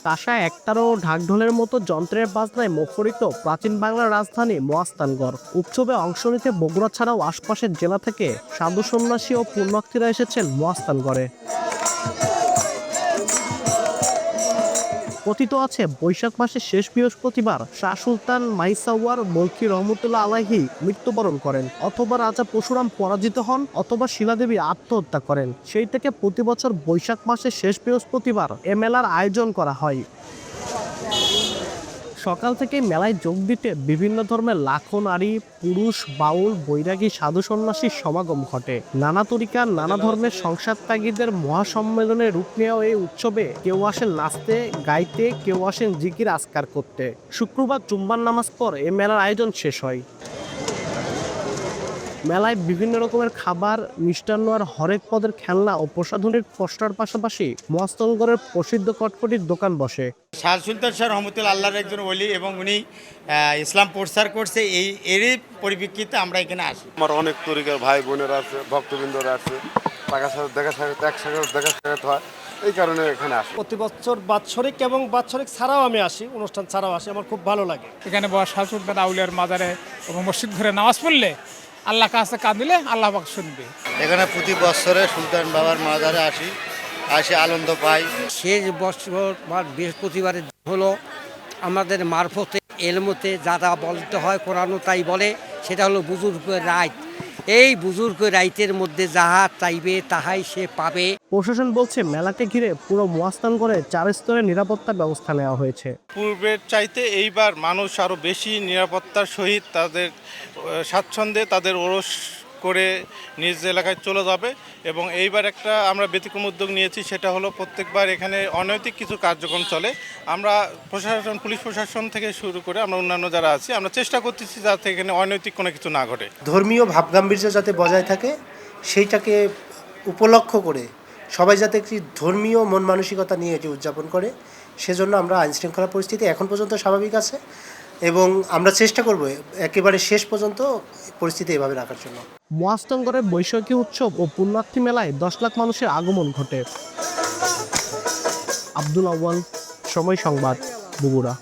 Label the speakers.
Speaker 1: কাঁসা একতারা ও ঢাকঢোলের মতো যন্ত্রের বাজনায় মুখরিত প্রাচীন বাংলার রাজধানী মহাস্থানগড়। উৎসবে অংশ নিতে বগুড়া ছাড়াও আশপাশের জেলা থেকে সাধু সন্ন্যাসী ও পুণ্যার্থীরা এসেছেন মহাস্থানগড়ে। কথিত আছে বৈশাখ মাসের শেষ বৃহস্পতিবার শাহ সুলতান মাইসাওয়ার বলখি রহমতুল্লাহ আলাইহি মৃত্যুবরণ করেন, অথবা রাজা পরশুরাম পরাজিত হন, অথবা শিলাদেবী আত্মহত্যা করেন। সেই থেকে প্রতি বছর বৈশাখ মাসের শেষ বৃহস্পতিবার এ মেলার আয়োজন করা হয়। সকাল থেকে মেলায় যোগ দিতে বিভিন্ন ধর্মের লাখো নারী পুরুষ, বাউল, বৈরাগী, সাধু সন্ন্যাসীর সমাগম ঘটে। নানা তরিকার নানা ধর্মের সংসার ত্যাগীদের মহাসম্মেলনে রূপ নেওয়া এই উৎসবে কেউ আসেন নাচতে গাইতে, কেউ আসেন জিকির আজকার করতে। শুক্রবার জুম্মার নামাজ পর এ মেলার আয়োজন শেষ হয়। মেলায় বিভিন্ন রকমের খাবার, মিষ্টান্ন আর হরেক পদের খেলনা ও প্রসাধনীর পোস্টার পাশাপাশি মহাস্থানগড়ের প্রসিদ্ধ কটকটির দোকান বসে।
Speaker 2: শাহ সুলতান শাহ রহমতুল্লাহ আল্লাহর একজন ওলি এবং উনি ইসলাম প্রচার করছে, এরই পরিপ্রেক্ষিতে আমরা এখানে আসি।
Speaker 3: আমার অনেক তরিকার ভাই বোনেরা আছে, ভক্তবৃন্দরা আছে, টাকার সাথে দেখা সাক্ষাৎ হয়, এই কারণে এখানে আসি।
Speaker 4: প্রতি বছর বাৎসরিক এবং বাৎসরিক ছাড়াও আমি আসি, অনুষ্ঠান ছাড়াও আসি, আমার খুব ভালো লাগে।
Speaker 5: এখানে শাহ সুলতান আউলিয়ার মাজারে এবং মসজিদ ঘরে নামাজ পড়লে আল্লাহ কাছে কাঁদিলে আল্লাহ পাক শুনবে।
Speaker 6: এখানে প্রতি বছরে সুলতান বাবার মাজারে আসি আনন্দ পাই।
Speaker 7: শেষ বছর বৃহস্পতিবারে হলো আমাদের মারফতে এলমতে যা যা বলতে হয় কোরআনও তাই বলে, সেটা হলো বুজুর্গের রাইত। এই বুজুর্গ রাইতের মধ্যে যাহা চাইবে তাহাই সে পাবে।
Speaker 1: প্রশাসন বলছে মেলাকে ঘিরে পুরো মহাস্থানগড়ে 4 স্তরের নিরাপত্তা ব্যবস্থা নেওয়া হয়েছে।
Speaker 8: পূর্বের চাইতে এইবার মানুষ আরও বেশি নিরাপত্তার সহিত তাদের স্বাচ্ছন্দ্যে তাদের ওরস করে নিজ এলাকায় চলে যাবে। এবং এইবার একটা আমরা ব্যতিক্রম উদ্যোগ নিয়েছি, সেটা হলো প্রত্যেকবার এখানে অনৈতিক কিছু কার্যক্রম চলে। আমরা প্রশাসন, পুলিশ প্রশাসন থেকে শুরু করে আমরা অন্যান্য যারা আছি, আমরা চেষ্টা করতেছি যাতে এখানে অনৈতিক কোনো কিছু না ঘটে।
Speaker 9: ধর্মীয় ভাবগাম্ভীর্য যাতে বজায় থাকে সেইটাকে উপলক্ষ করে সবাই যাতে একটি ধর্মীয় মন মানসিকতা নিয়ে এটি উদযাপন করে, সেজন্য আমরা আইনশৃঙ্খলা পরিস্থিতি এখন পর্যন্ত স্বাভাবিক আছে এবং আমরা চেষ্টা করব একেবারে শেষ পর্যন্ত পরিস্থিতি এভাবে রাখার জন্য।
Speaker 1: মহাস্থানগড়ের বৈশাখী উৎসব ও পুণ্যার্থী মেলায় 10 লাখ মানুষের আগমন ঘটে। আব্দুল আউয়াল, সময় সংবাদ, বগুড়া।